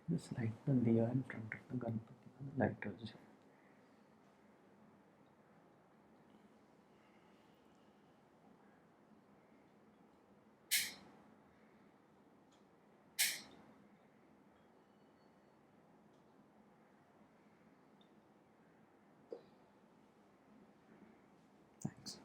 Just light the diya in front of the Ganpati, the lighters. Thanks.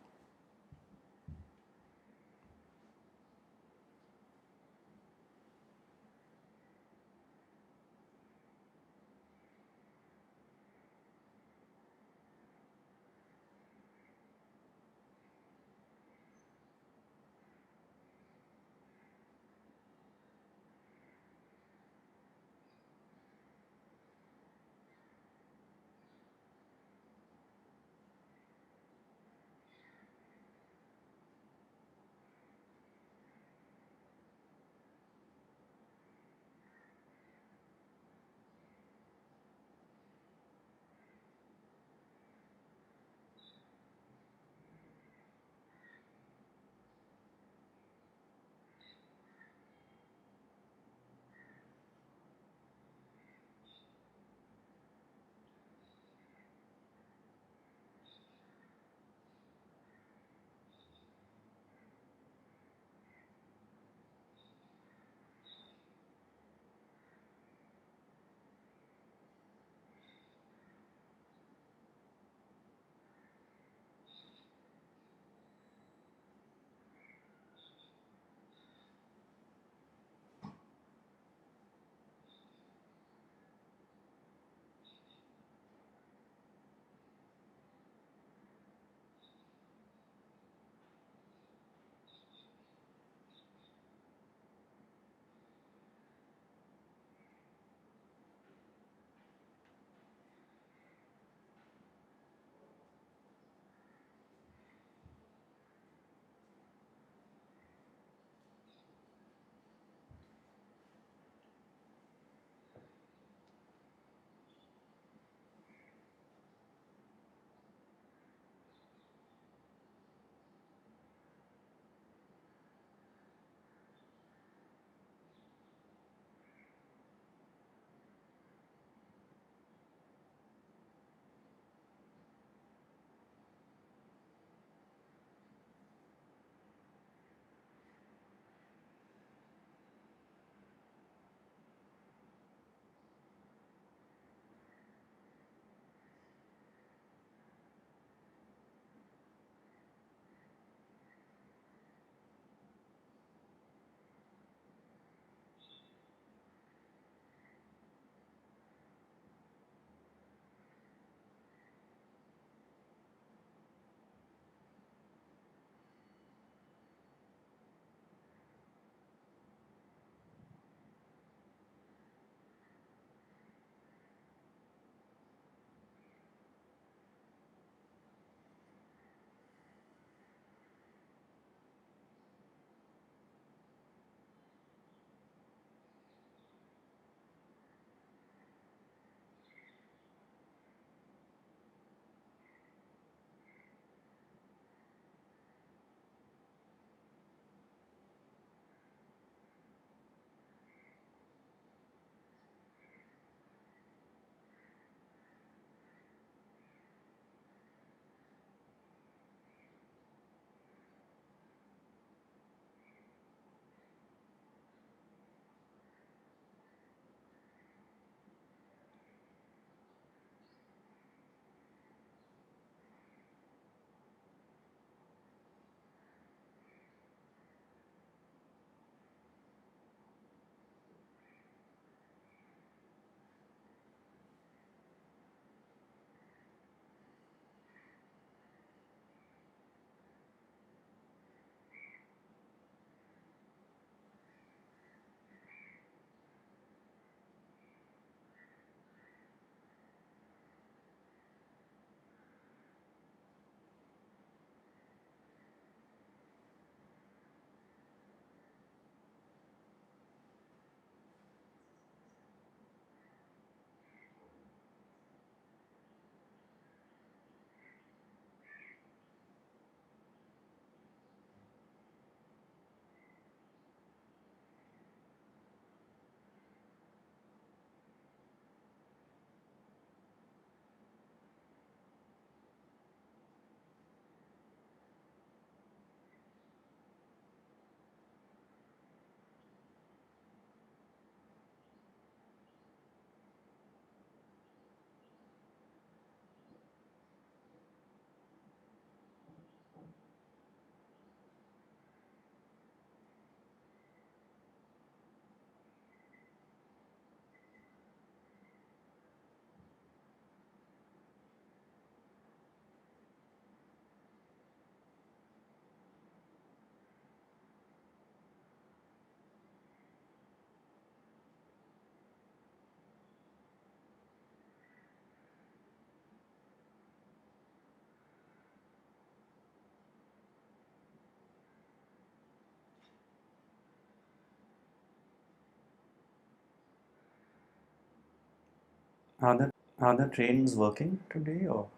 Are the trains working today or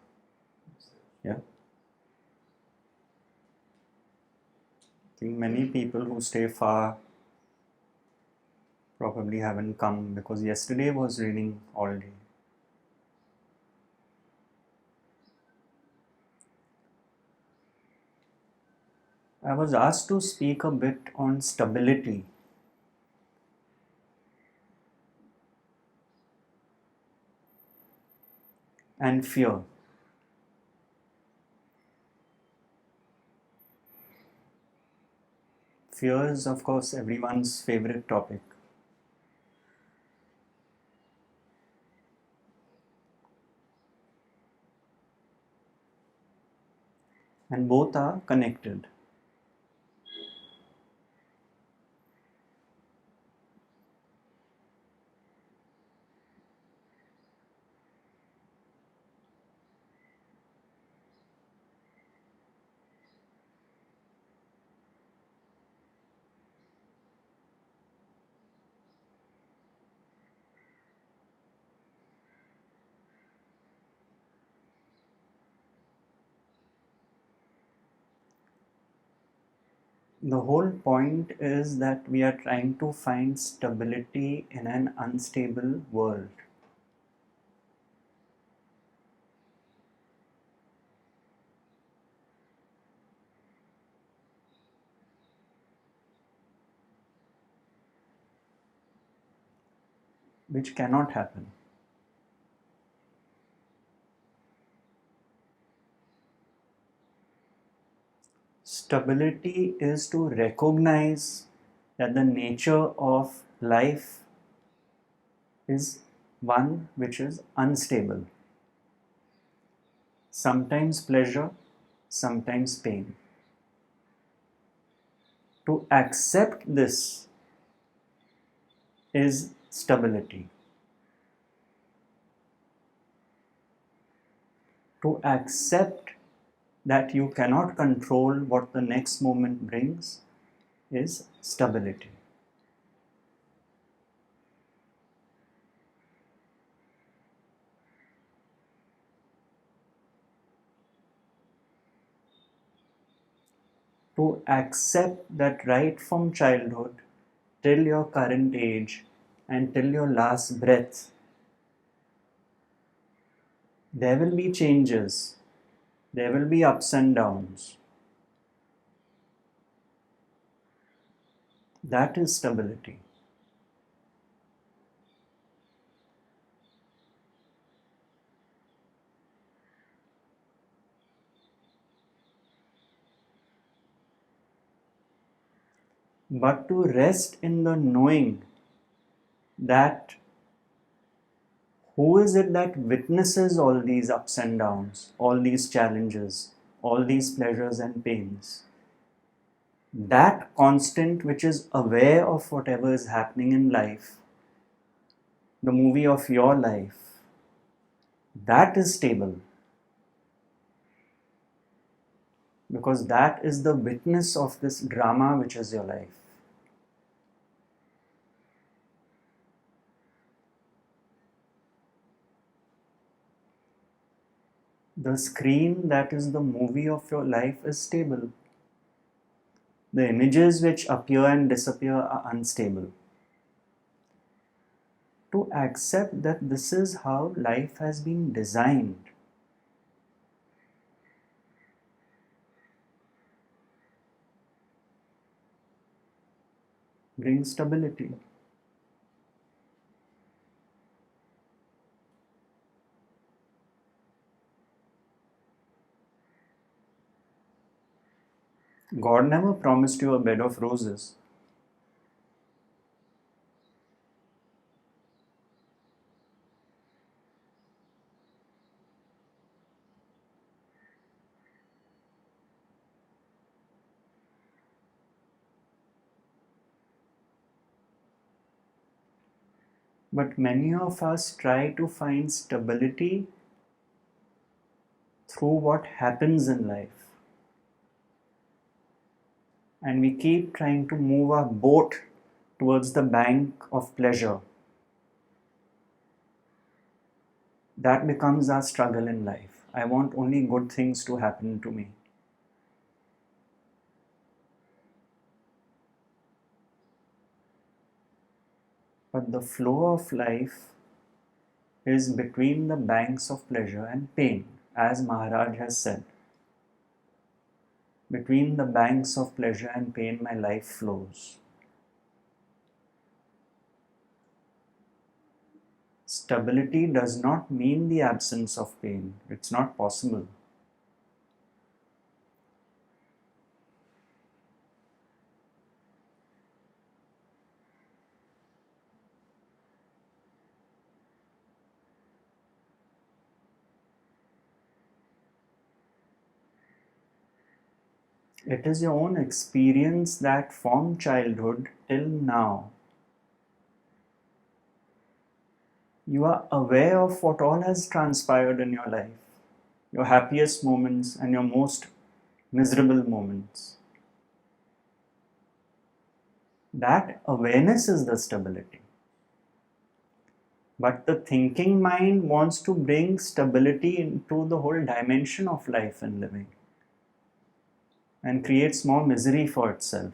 yeah? I think many people who stay far probably haven't come because yesterday was raining all day. I was asked to speak a bit on stability and fear. Fear is, of course, everyone's favorite topic. And both are connected. The whole point is that we are trying to find stability in an unstable world. Which cannot happen. Stability is to recognize that the nature of life is one which is unstable. Sometimes pleasure, sometimes pain. To accept this is stability. To accept that you cannot control what the next moment brings is stability. To accept that right from childhood till your current age and till your last breath, there will be changes, there will be ups and downs. That is stability. But to rest in the knowing that who is it that witnesses all these ups and downs, all these challenges, all these pleasures and pains? That constant which is aware of whatever is happening in life, the movie of your life, that is stable. Because that is the witness of this drama which is your life. The screen that is the movie of your life is stable. The images which appear and disappear are unstable. To accept that this is how life has been designed. Brings stability. God never promised you a bed of roses. But many of us try to find stability through what happens in life. And we keep trying to move our boat towards the bank of pleasure. That becomes our struggle in life. I want only good things to happen to me. But the flow of life is between the banks of pleasure and pain, as Maharaj has said. Between the banks of pleasure and pain, my life flows. Stability does not mean the absence of pain. It's not possible. It is your own experience that from childhood till now, you are aware of what all has transpired in your life, your happiest moments and your most miserable moments. That awareness is the stability. But the thinking mind wants to bring stability into the whole dimension of life and living and creates more misery for itself.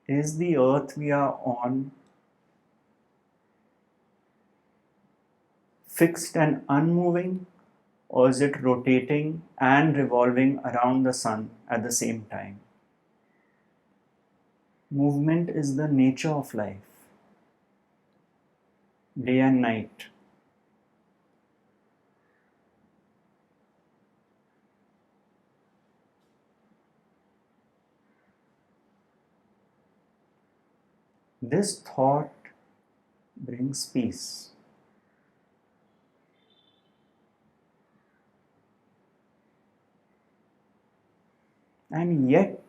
Is the earth we are on fixed and unmoving, or is it rotating and revolving around the sun at the same time? Movement is the nature of life, day and night. This thought brings peace. And yet,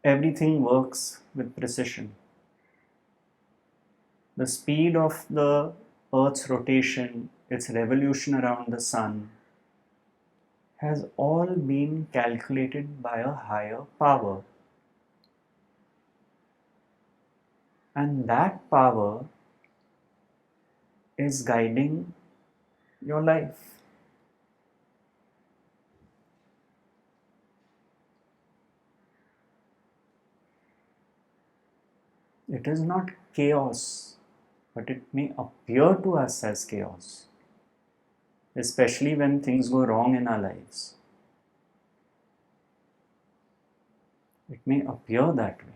everything works with precision. The speed of the Earth's rotation, its revolution around the sun, has all been calculated by a higher power. And that power is guiding your life. It is not chaos, but it may appear to us as chaos, especially when things go wrong in our lives. It may appear that way.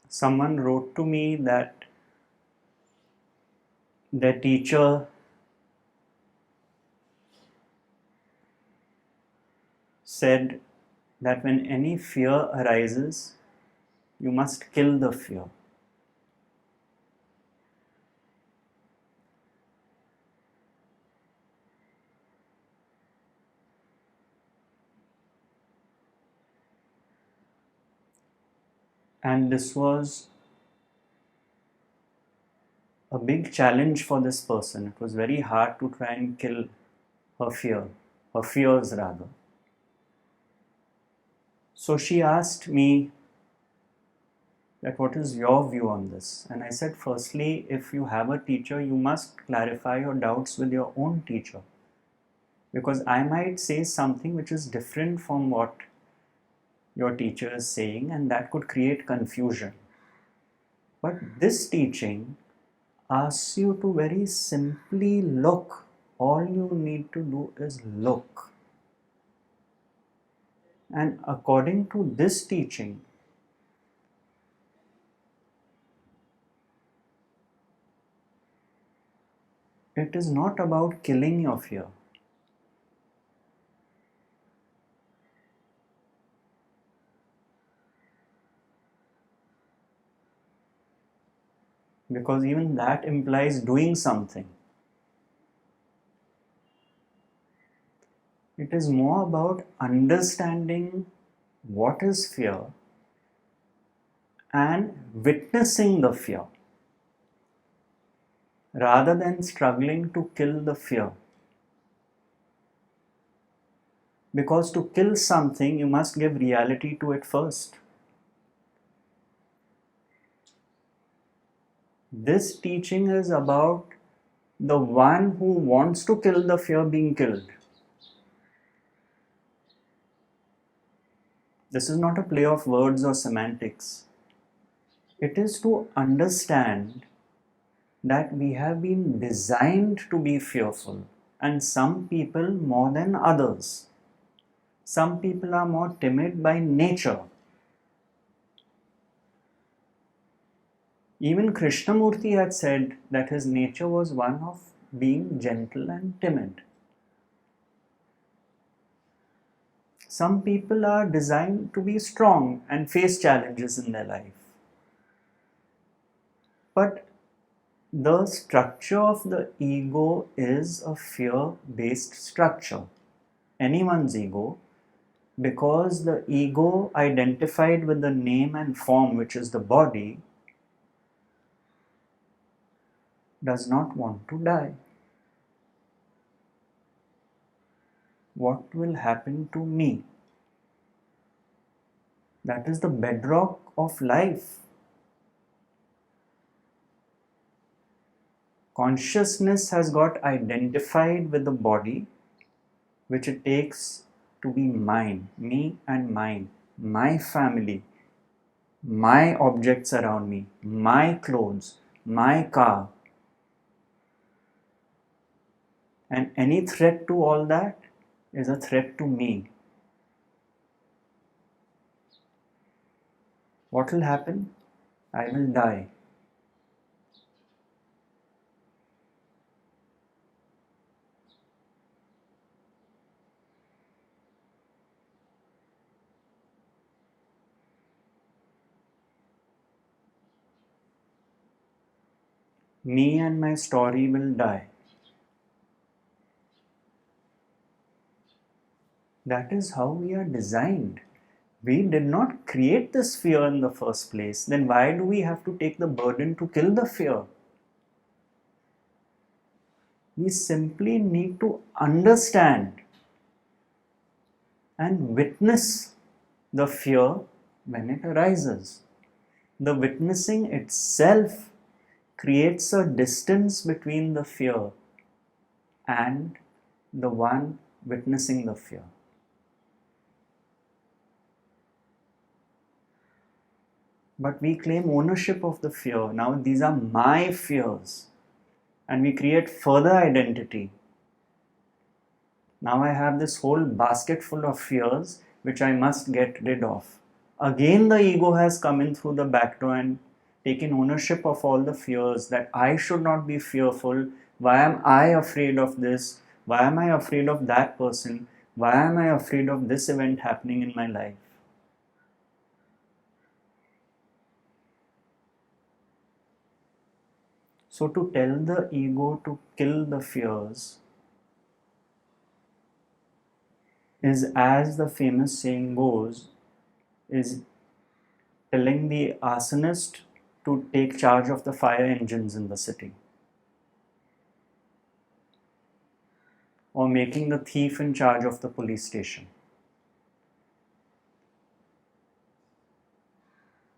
Someone wrote to me that their teacher said that when any fear arises, You must kill the fear. And this was a big challenge for this person. It was very hard to try and kill her fears rather. So she asked me that what is your view on this? And I said, firstly, if you have a teacher, you must clarify your doubts with your own teacher. Because I might say something which is different from what your teacher is saying, and that could create confusion. But this teaching asks you to very simply look. All you need to do is look. And according to this teaching, it is not about killing your fear. Because even that implies doing something. It is more about understanding what is fear and witnessing the fear rather than struggling to kill the fear. Because to kill something, you must give reality to it first. This teaching is about the one who wants to kill the fear being killed. This is not a play of words or semantics. It is to understand that we have been designed to be fearful, and some people more than others. Some people are more timid by nature. Even Krishnamurti had said that his nature was one of being gentle and timid. Some people are designed to be strong and face challenges in their life. But the structure of the ego is a fear-based structure. Anyone's ego, because the ego identified with the name and form, which is the body, does not want to die. What will happen to me? That is the bedrock of life. Consciousness has got identified with the body, which it takes to be mine, me and mine, my family, my objects around me, my clothes, my car. And any threat to all that is a threat to me. What will happen? I will die. Me and my story will die. That is how we are designed. We did not create this fear in the first place. Then why do we have to take the burden to kill the fear? We simply need to understand and witness the fear when it arises. The witnessing itself creates a distance between the fear and the one witnessing the fear. But we claim ownership of the fear. Now these are my fears. And we create further identity. Now I have this whole basket full of fears which I must get rid of. Again the ego has come in through the back door and taken ownership of all the fears that I should not be fearful. Why am I afraid of this? Why am I afraid of that person? Why am I afraid of this event happening in my life? So to tell the ego to kill the fears is, as the famous saying goes, is telling the arsonist to take charge of the fire engines in the city, or making the thief in charge of the police station.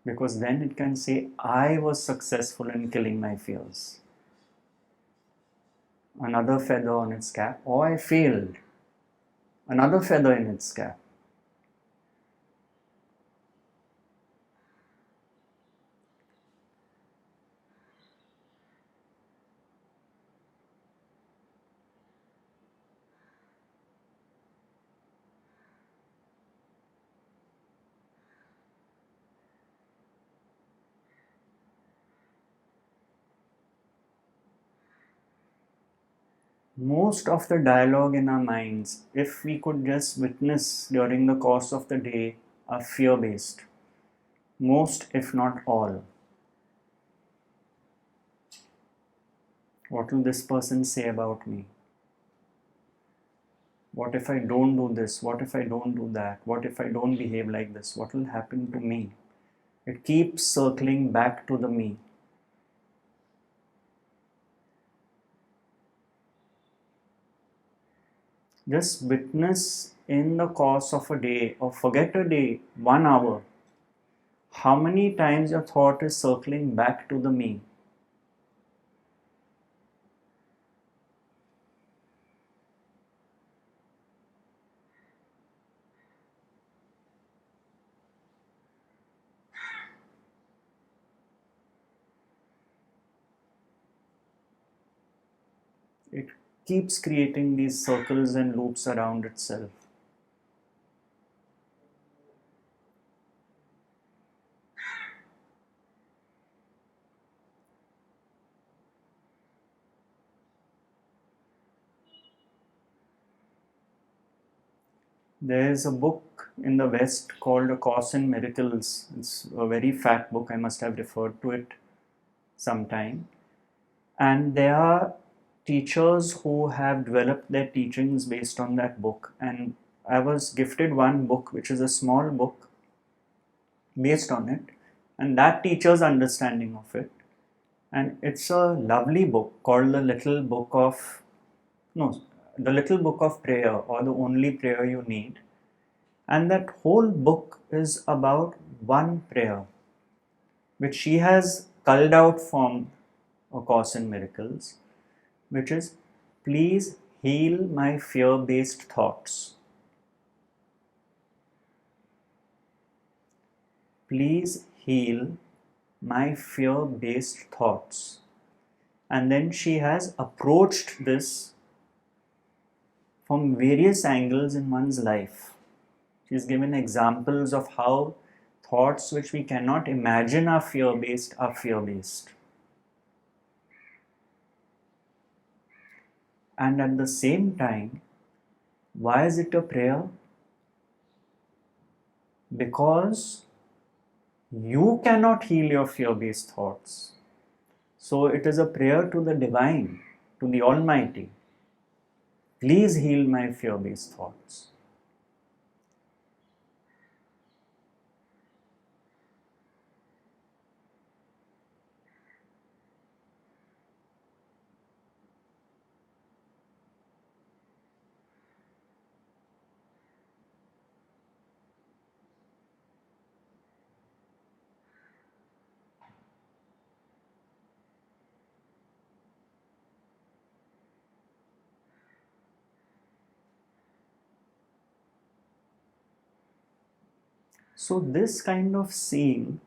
Because then it can say, I was successful in killing my fears. Another feather on its cap, or I failed. Another feather in its cap. Most of the dialogue in our minds, if we could just witness during the course of the day, are fear-based. Most, if not all. What will this person say about me? What if I don't do this? What if I don't do that? What if I don't behave like this? What will happen to me? It keeps circling back to the me. Just witness in the course of a day, or forget a day, 1 hour, how many times your thought is circling back to the me. It keeps creating these circles and loops around itself. There is a book in the West called A Course in Miracles. It's a very fat book. I must have referred to it sometime. And there are teachers who have developed their teachings based on that book. And I was gifted one book, which is a small book based on it, and that teacher's understanding of it. And it's a lovely book called The Little Book of Prayer, or The Only Prayer You Need. And that whole book is about one prayer, which she has culled out from A Course in Miracles, which is, please heal my fear-based thoughts. Please heal my fear-based thoughts. And then she has approached this from various angles in one's life. She's given examples of how thoughts which we cannot imagine are fear-based are fear-based. And at the same time, why is it a prayer? Because you cannot heal your fear-based thoughts. So it is a prayer to the divine, to the Almighty. Please heal my fear-based thoughts. So this kind of seeing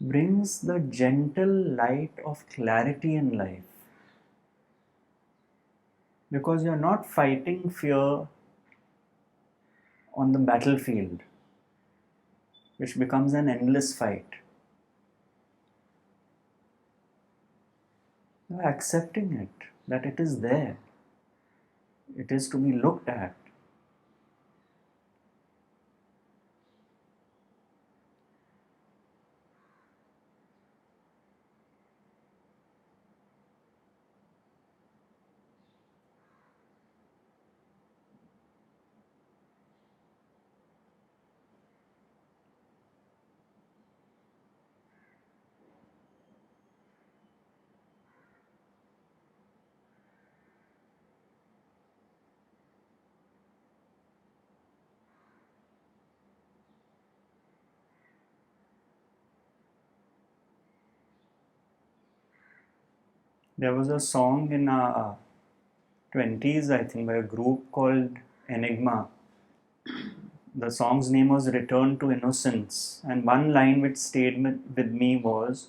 brings the gentle light of clarity in life. Because you're not fighting fear on the battlefield, which becomes an endless fight. You're accepting it, that it is there. It is to be looked at. There was a song in our 20s, I think, by a group called Enigma. The song's name was Return to Innocence. And one line which stayed with me was,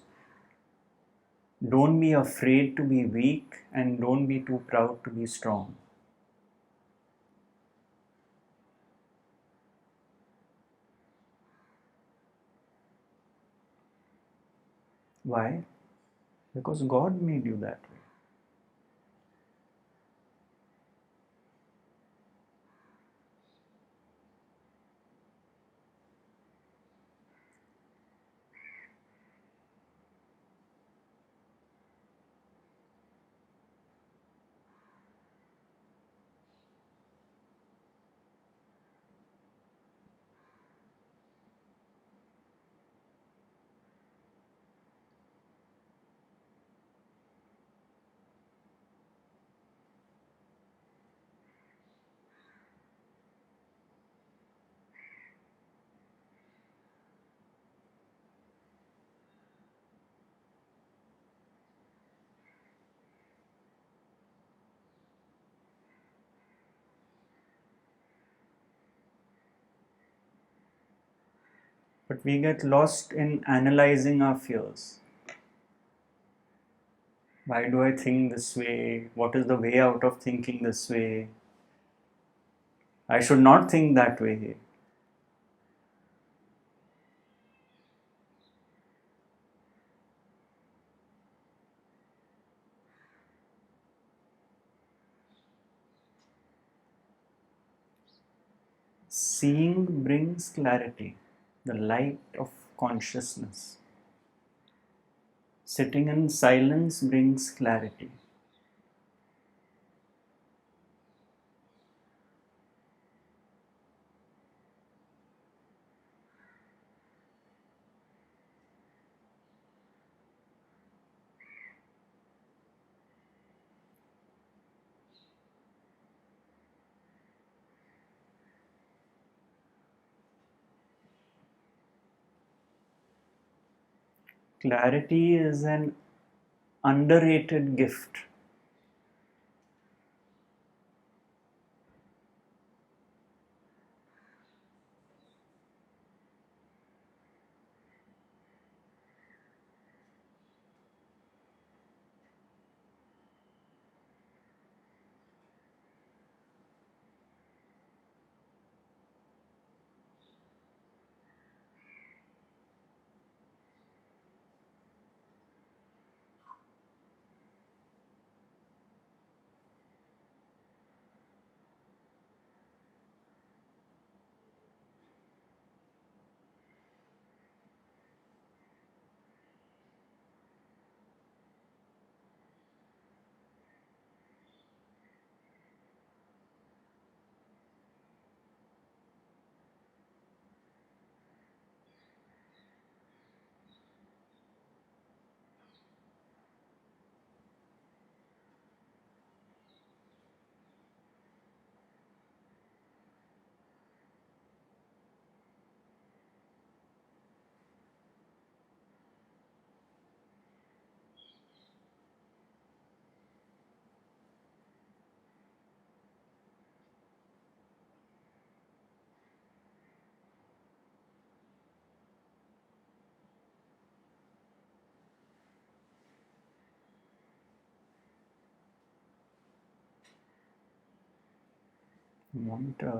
don't be afraid to be weak and don't be too proud to be strong. Why? Because God made you that way. But we get lost in analyzing our fears. Why do I think this way? What is the way out of thinking this way? I should not think that way. Seeing brings clarity, the light of consciousness. Sitting in silence brings clarity. Clarity is an underrated gift.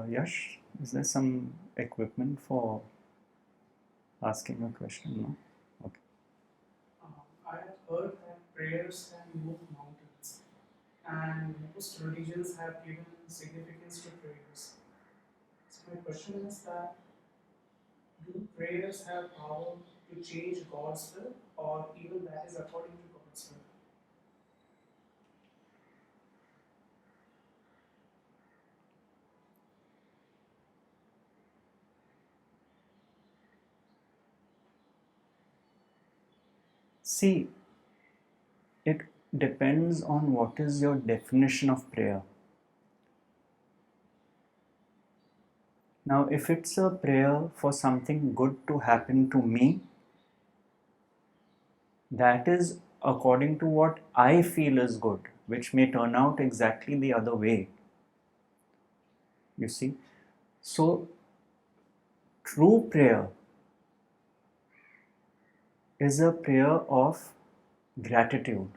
Yash, is there some equipment for asking a question? No? Okay. I have heard that prayers can move mountains, and most religions have given significance to prayers. So my question is that do prayers have power to change God's will, or even that is according to God's will? See, it depends on what is your definition of prayer. Now, if it's a prayer for something good to happen to me, that is according to what I feel is good, which may turn out exactly the other way. You see? So, true prayer is a prayer of gratitude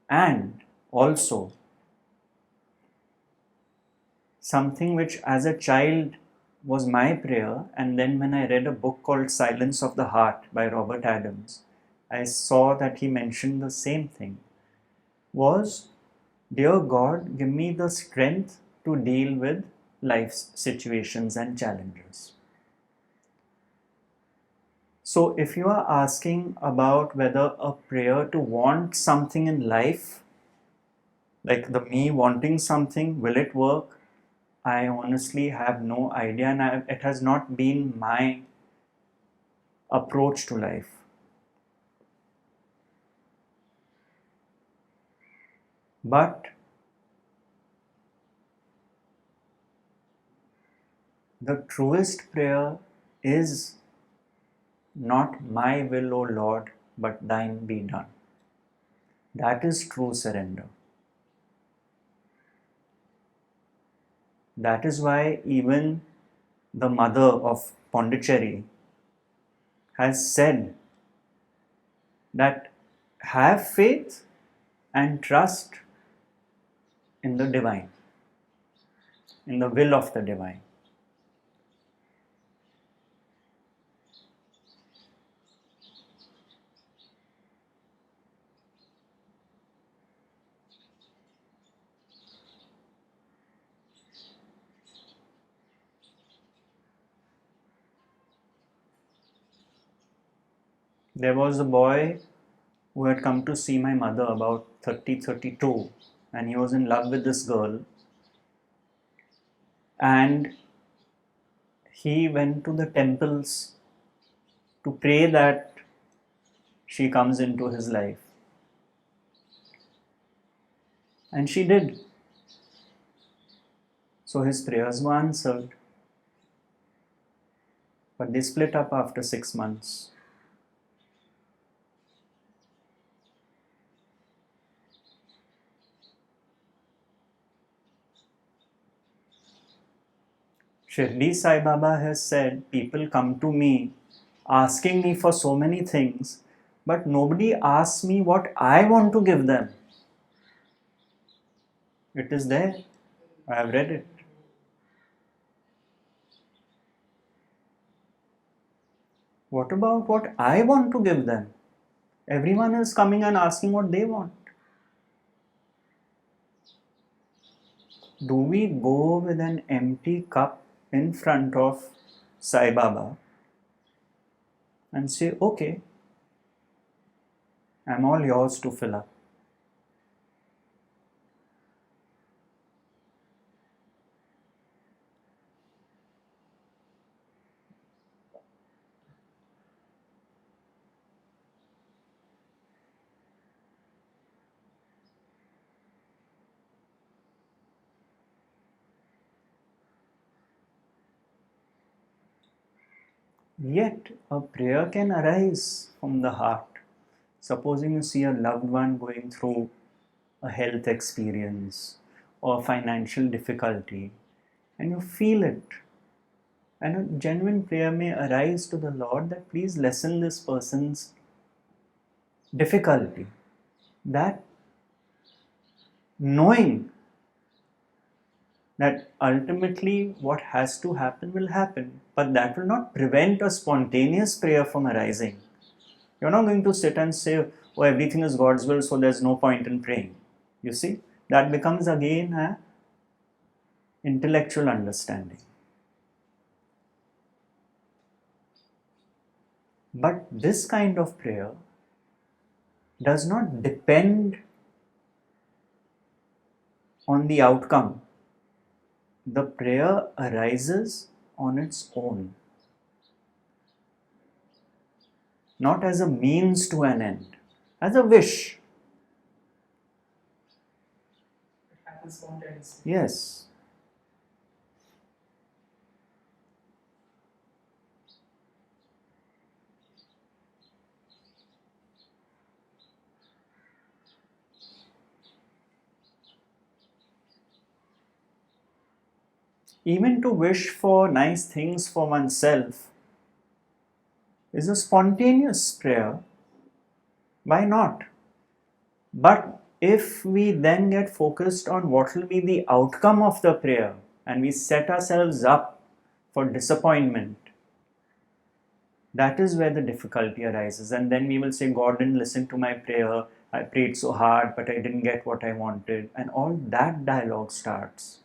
and also something which as a child was my prayer, and then when I read a book called Silence of the Heart by Robert Adams, I saw that he mentioned the same thing, was, Dear God, give me the strength to deal with life's situations and challenges. So if you are asking about whether a prayer to want something in life, like the me wanting something, will it work? I honestly have no idea, and it has not been my approach to life. But the truest prayer is not my will, O Lord, but thine be done. That is true surrender. That is why even the mother of Pondicherry has said that have faith and trust in the divine, in the will of the divine. There was a boy who had come to see my mother about 32, and he was in love with this girl, and he went to the temples to pray that she comes into his life, and she did. So his prayers were answered, but they split up after 6 months. Shirdi Sai Baba has said, people come to me asking me for so many things, but nobody asks me what I want to give them. It is there. I have read it. What about what I want to give them? Everyone is coming and asking what they want. Do we go with an empty cup in front of Sai Baba and say, okay, I'm all yours to fill up? Yet a prayer can arise from the heart. Supposing you see a loved one going through a health experience or financial difficulty, and you feel it, and a genuine prayer may arise to the Lord that please lessen this person's difficulty. That knowing that ultimately what has to happen will happen, but that will not prevent a spontaneous prayer from arising. You're not going to sit and say, oh, everything is God's will, so there's no point in praying. You see, that becomes again an intellectual understanding. But this kind of prayer does not depend on the outcome. The prayer arises on its own, not as a means to an end, as a wish. It happens spontaneously. Yes. Even to wish for nice things for oneself is a spontaneous prayer. Why not? But if we then get focused on what will be the outcome of the prayer and we set ourselves up for disappointment, that is where the difficulty arises. And then we will say, God didn't listen to my prayer. I prayed so hard, but I didn't get what I wanted. And all that dialogue starts.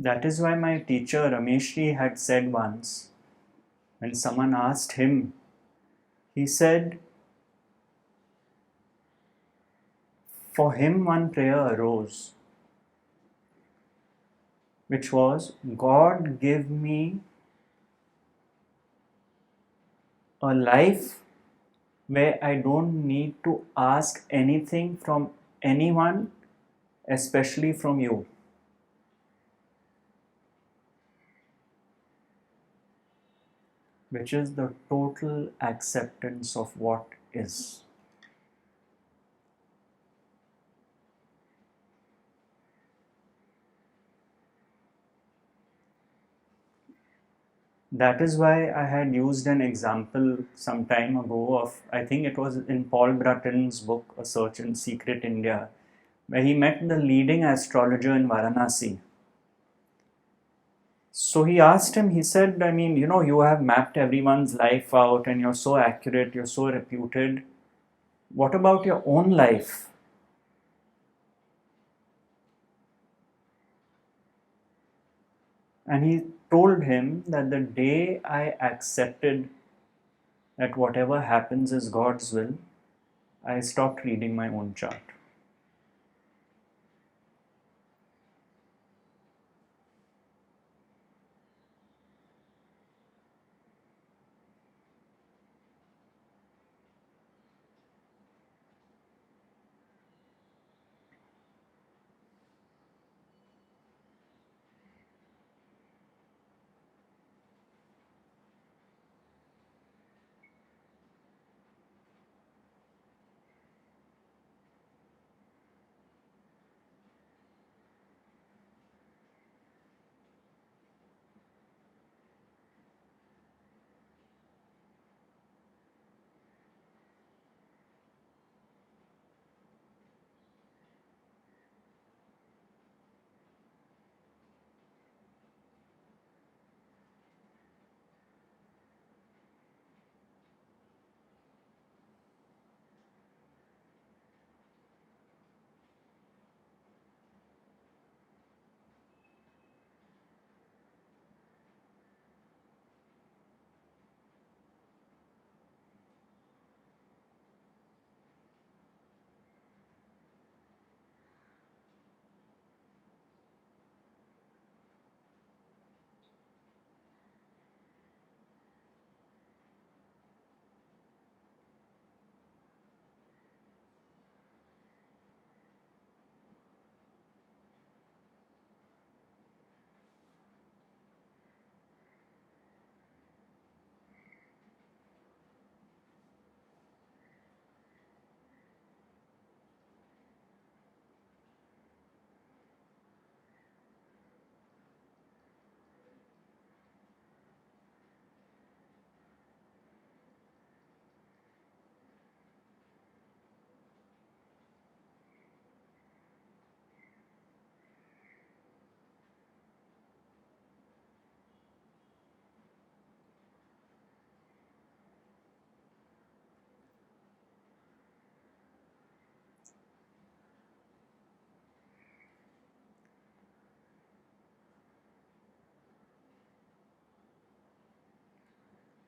That is why my teacher Rameshji had said once, when someone asked him, he said, for him one prayer arose, which was, God give me a life where I don't need to ask anything from anyone, especially from you. Which is the total acceptance of what is. That is why I had used an example some time ago of, I think it was in Paul Brutton's book, A Search in Secret India, where he met the leading astrologer in Varanasi. So he asked him, he said, I mean, you have mapped everyone's life out and you're so accurate, you're so reputed. What about your own life? And he told him that the day I accepted that whatever happens is God's will, I stopped reading my own chart.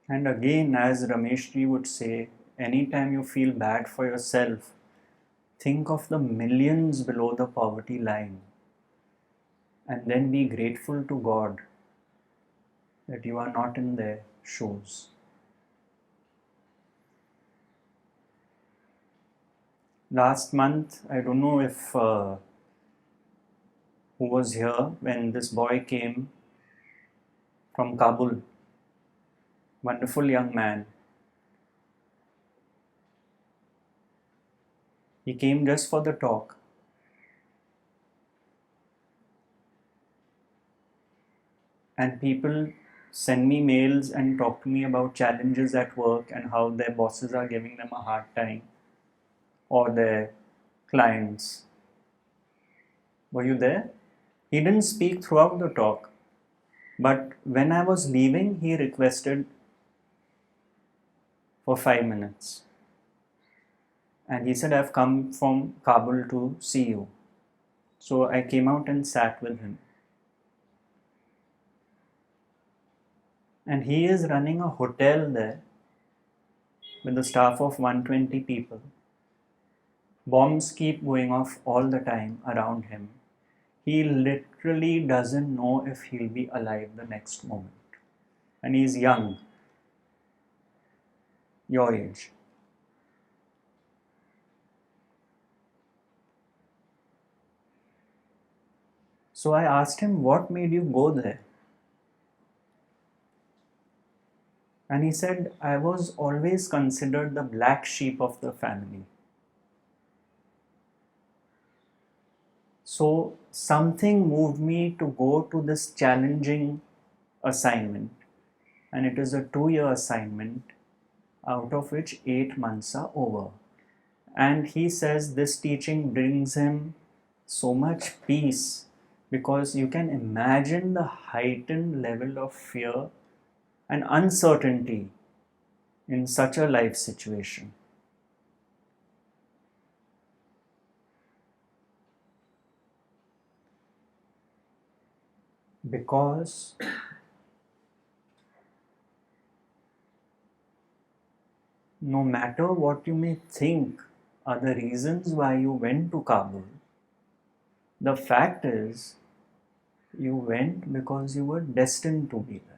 And again, as Rameshji would say, anytime you feel bad for yourself, Think of the millions below the poverty line and then be grateful to God that you are not in their shoes. Last month, I don't know if who was here when this boy came from Kabul, wonderful young man. He came just for the talk. And people send me mails and talk to me about challenges at work and how their bosses are giving them a hard time, or their clients. Were you there? He didn't speak throughout the talk, but when I was leaving, he requested for 5 minutes. And he said, I've come from Kabul to see you. So I came out and sat with him. And he is running a hotel there with a staff of 120 people. Bombs keep going off all the time around him. He literally doesn't know if he'll be alive the next moment. And he's young, your age. So I asked him, what made you go there? And he said, I was always considered the black sheep of the family. So something moved me to go to this challenging assignment. And it is a 2-year assignment, out of which 8 months are over. And he says this teaching brings him so much peace, because you can imagine the heightened level of fear and uncertainty in such a life situation. Because no matter what you may think are the reasons why you went to Kabul, the fact is you went because you were destined to be there.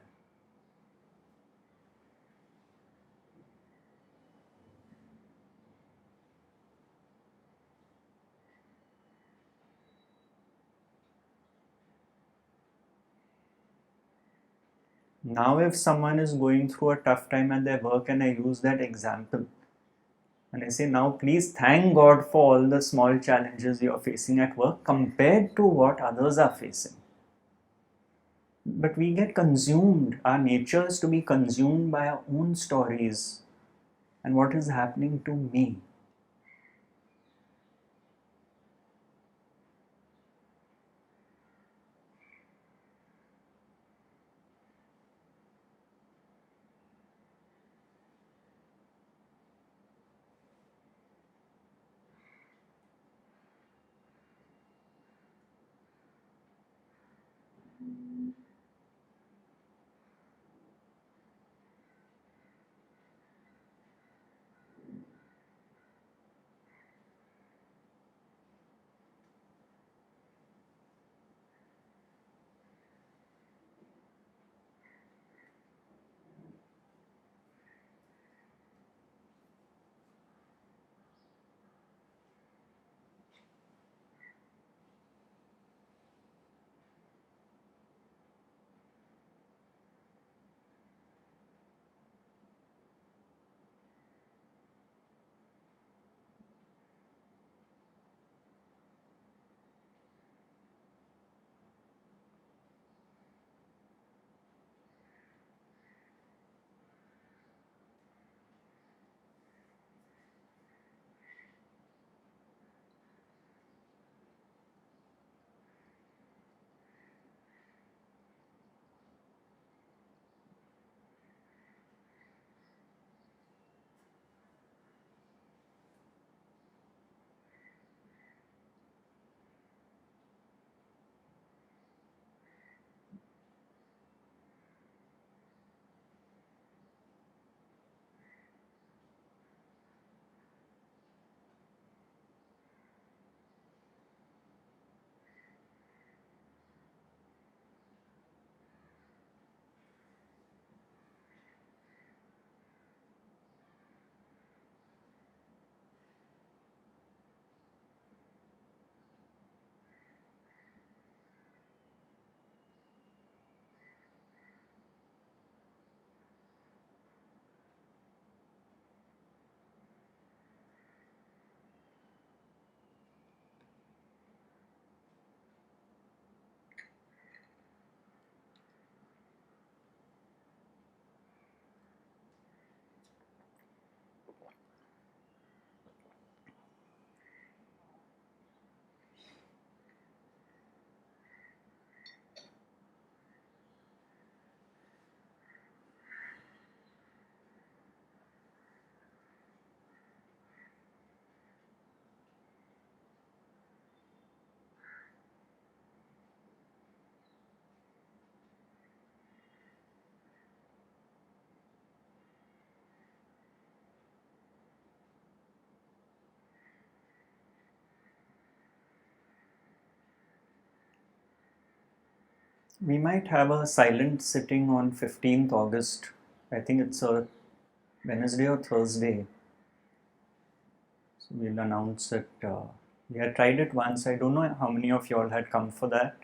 Now, if someone is going through a tough time at their work and I use that example, and I say, now please thank God for all the small challenges you're facing at work compared to what others are facing. But we get consumed. Our nature is to be consumed by our own stories and what is happening to me. We might have a silent sitting on 15th August. I think it's a Wednesday or Thursday. So we'll announce it. We had tried it once. I don't know how many of y'all had come for that.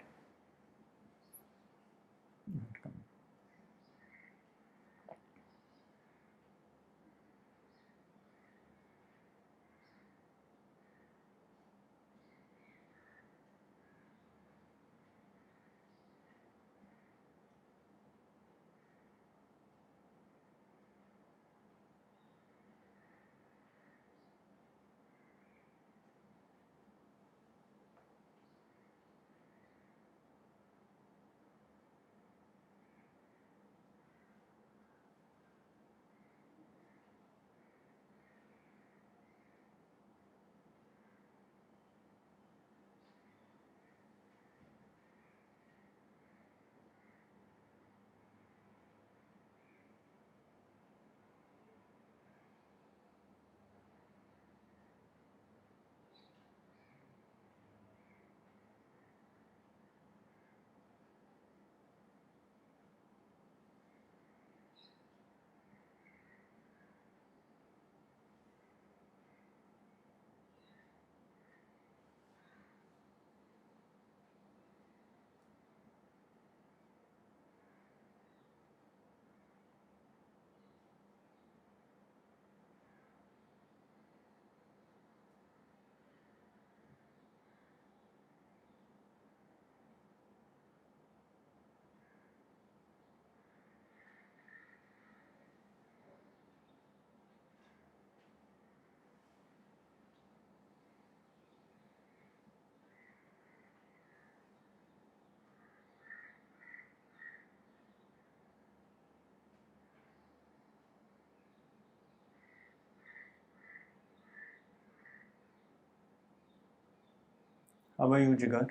How are you, Jigar?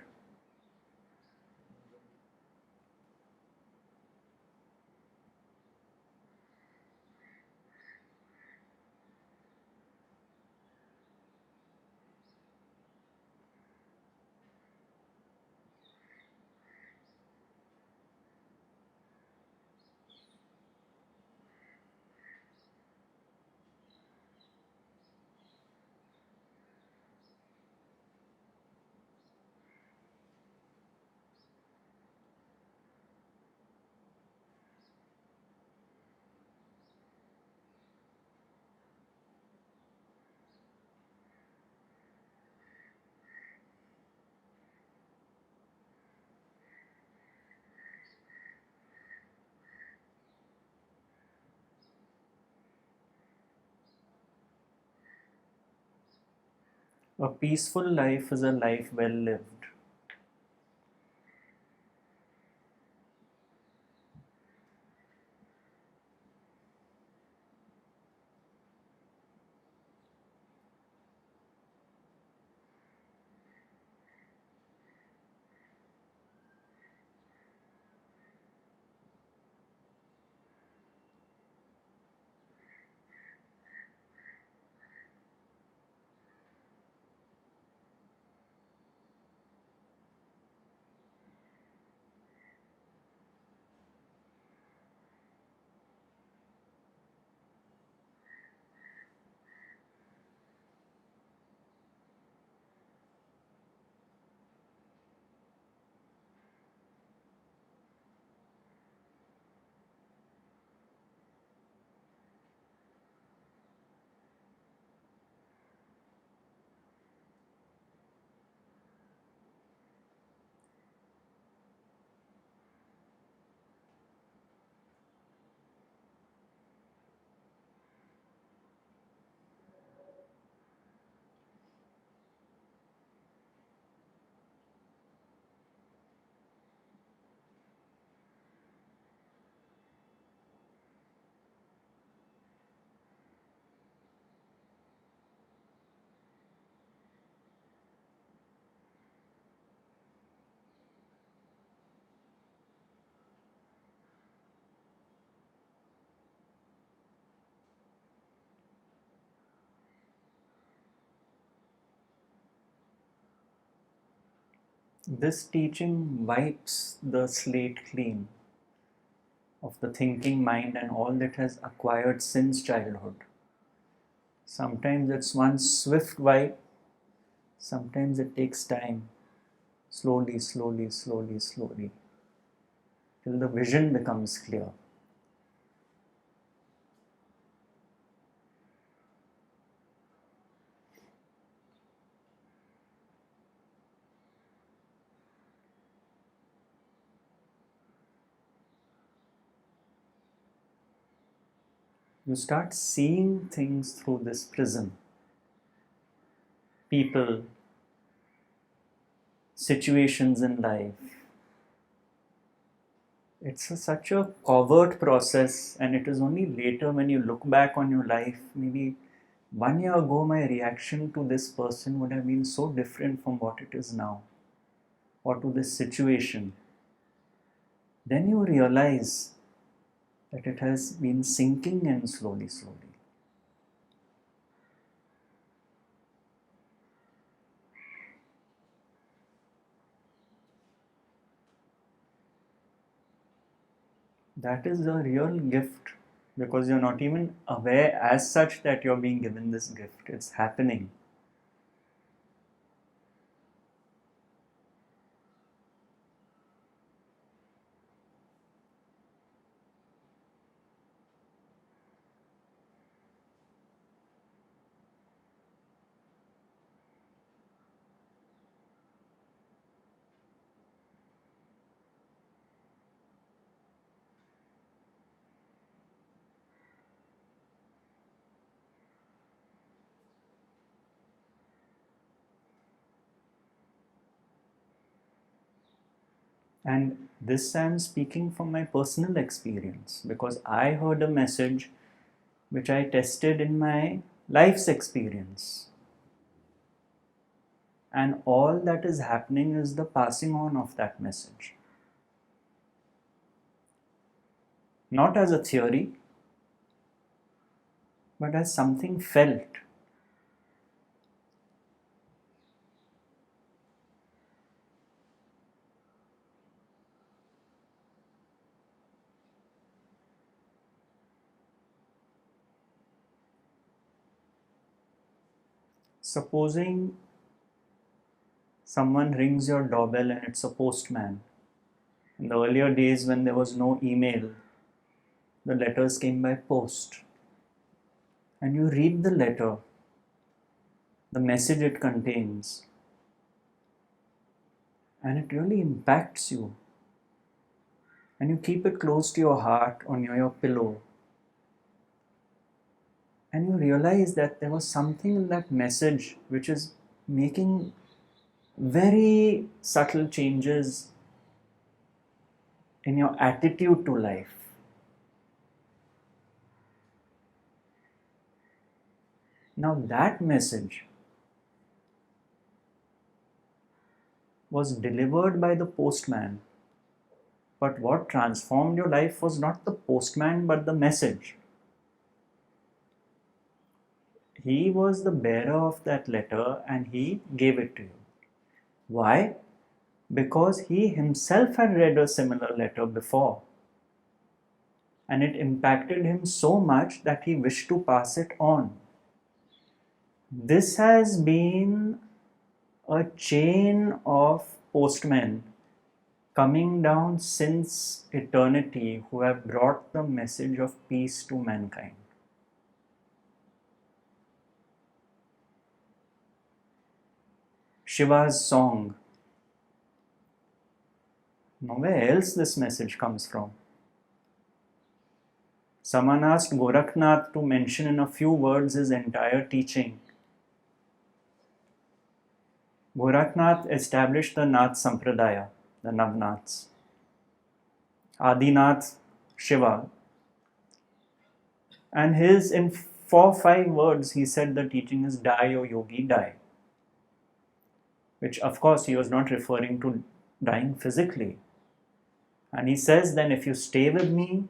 A peaceful life is a life well lived. This teaching wipes the slate clean of the thinking mind and all that has acquired since childhood. Sometimes it's one swift wipe, sometimes it takes time, slowly, slowly, slowly, slowly, till the vision becomes clear. You start seeing things through this prism. People, situations in life. Such a covert process, and it is only later when you look back on your life, maybe 1 year ago, my reaction to this person would have been so different from what it is now, or to this situation. Then you realize that it has been sinking in slowly, slowly. That is a real gift, because you're not even aware as such that you're being given this gift. It's happening. And this I'm speaking from my personal experience, because I heard a message which I tested in my life's experience. And all that is happening is the passing on of that message. Not as a theory, but as something felt. Supposing someone rings your doorbell and it's a postman. In the earlier days when there was no email, the letters came by post. And you read the letter, the message it contains, and it really impacts you. And you keep it close to your heart on your pillow. And you realize that there was something in that message which is making very subtle changes in your attitude to life. Now, that message was delivered by the postman, but what transformed your life was not the postman but the message. He was the bearer of that letter and he gave it to you. Why? Because he himself had read a similar letter before, and it impacted him so much that he wished to pass it on. This has been a chain of postmen coming down since eternity who have brought the message of peace to mankind. Shiva's song, nowhere else this message comes from. Someone asked Gorakhnath to mention in a few words his entire teaching. Gorakhnath established the Nath Sampradaya, the Navnaths. Adinath, Shiva. And in 4-5 words, he said the teaching is die, O yogi, die. Which, of course, he was not referring to dying physically. And he says, then if you stay with me,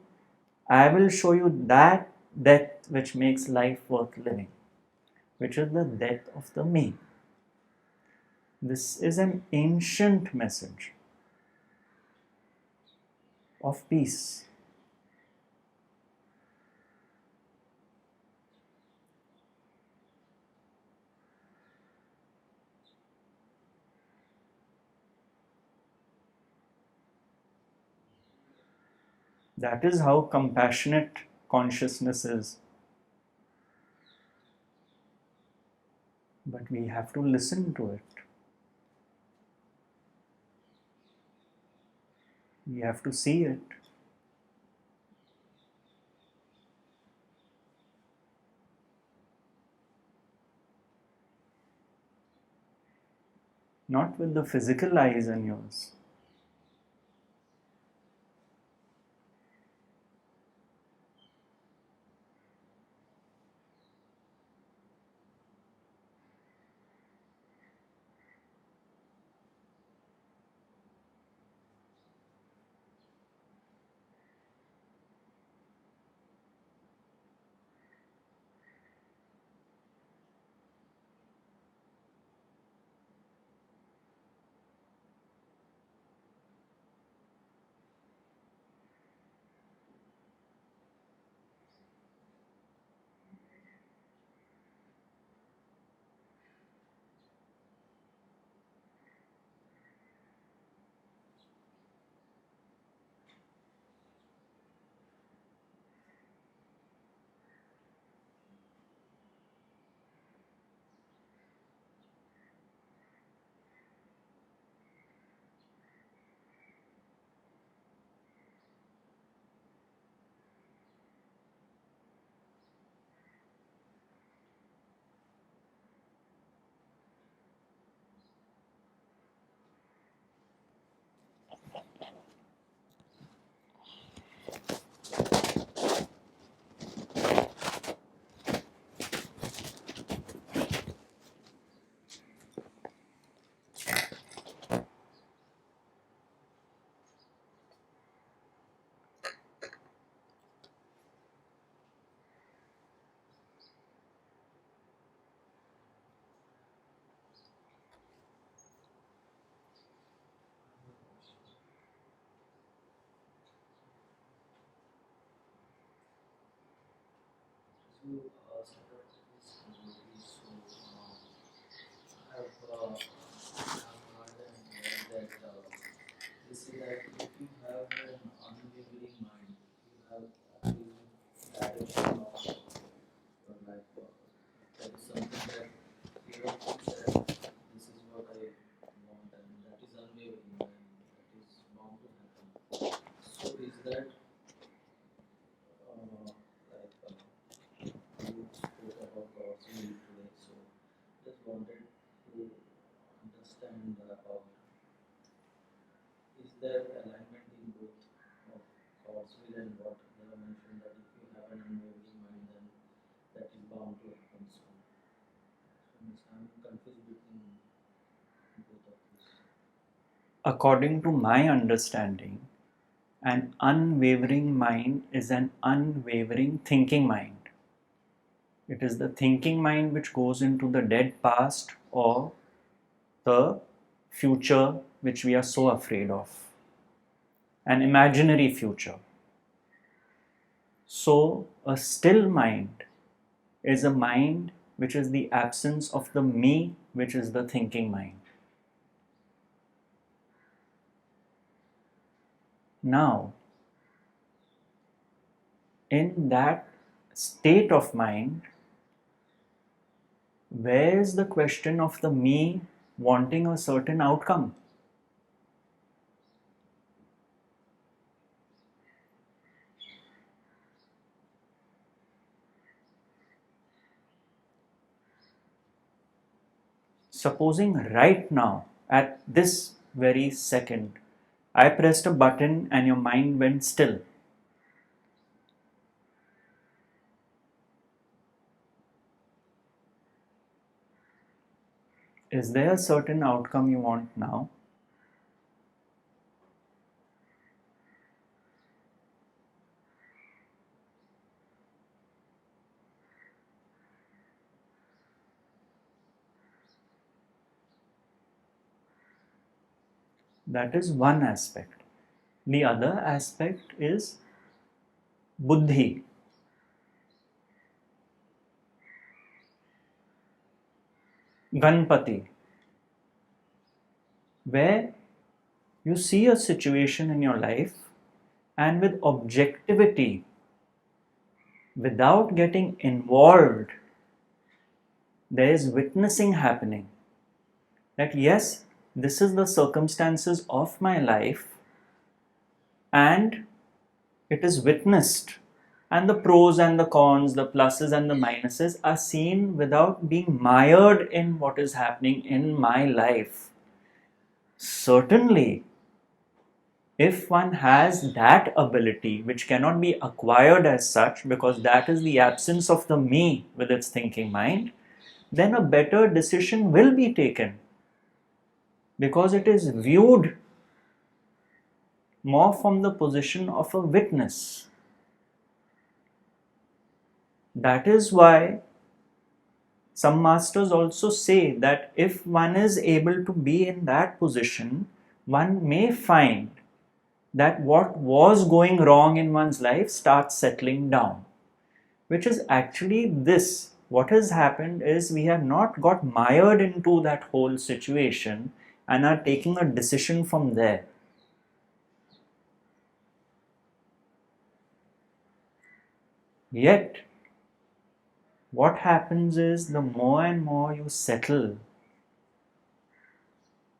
I will show you that death which makes life worth living, which is the death of the me. This is an ancient message of peace. That is how compassionate consciousness is. But we have to listen to it. We have to see it. Not with the physical eyes and ears. To set up this community. I've heard and read that they say that if you have an unwavering mind, you have actually direction of your life. That is something that clear that this is what I want, and that is unwavering, and that is bound to happen. So is that you spoke about God's will today, so just wanted to understand about is there alignment in both of God's will and what they have mentioned that if you have an unwavering mind, then that is bound to happen. So I'm confused between both of these. According to my understanding, an unwavering mind is an unwavering thinking mind. It is the thinking mind which goes into the dead past or the future which we are so afraid of, an imaginary future. So, a still mind is a mind which is the absence of the me, which is the thinking mind. Now, in that state of mind, where is the question of the me wanting a certain outcome? Supposing right now, at this very second, I pressed a button and your mind went still. Is there a certain outcome you want now? That is one aspect. The other aspect is buddhi. Ganpati, where you see a situation in your life and with objectivity, without getting involved, there is witnessing happening. That yes, this is the circumstances of my life and it is witnessed, and the pros and the cons, the pluses and the minuses are seen without being mired in what is happening in my life. Certainly, if one has that ability, which cannot be acquired as such because that is the absence of the me with its thinking mind, then a better decision will be taken because it is viewed more from the position of a witness. That is why some masters also say that if one is able to be in that position, one may find that what was going wrong in one's life starts settling down. Which is actually this. What has happened is we have not got mired into that whole situation and are taking a decision from there. Yet, what happens is the more and more you settle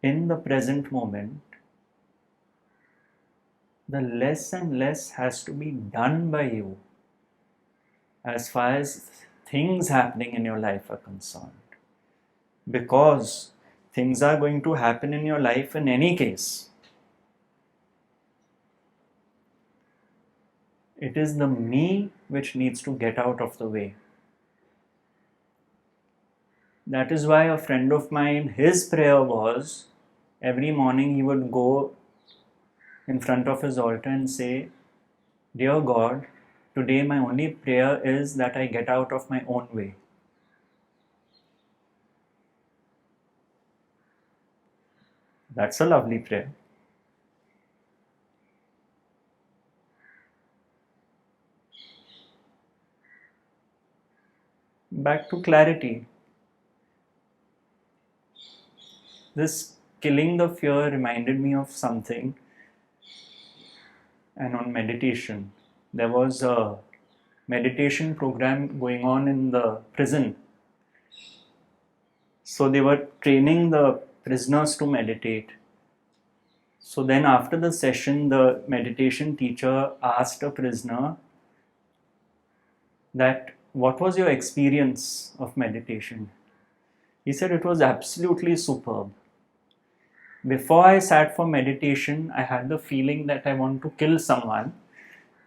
in the present moment, the less and less has to be done by you as far as things happening in your life are concerned. Because things are going to happen in your life in any case. It is the me which needs to get out of the way. That is why a friend of mine, his prayer was, every morning he would go in front of his altar and say, "Dear God, today my only prayer is that I get out of my own way." That's a lovely prayer. Back to clarity. This killing the fear reminded me of something. And on meditation, there was a meditation program going on in the prison. So they were training the prisoners to meditate. So then after the session, the meditation teacher asked a prisoner that, what was your experience of meditation? He said it was absolutely superb. Before I sat for meditation, I had the feeling that I want to kill someone,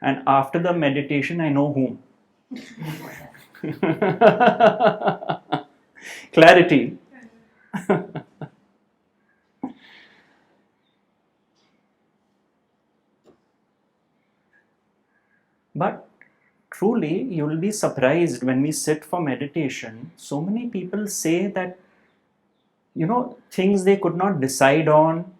and after the meditation, I know whom. Clarity. But truly, you will be surprised when we sit for meditation. So many people say that, things they could not decide on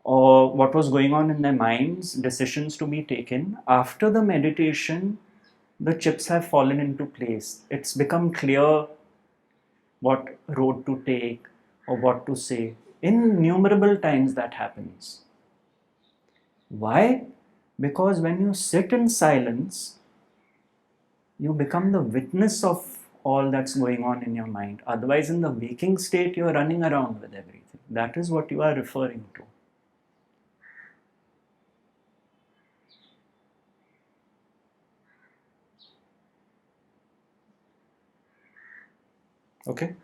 or what was going on in their minds, decisions to be taken. After the meditation, the chips have fallen into place. It's become clear what road to take or what to say. Innumerable times that happens. Why? Because when you sit in silence, you become the witness of all that's going on in your mind. Otherwise, in the waking state, you're running around with everything. That is what you are referring to. Okay?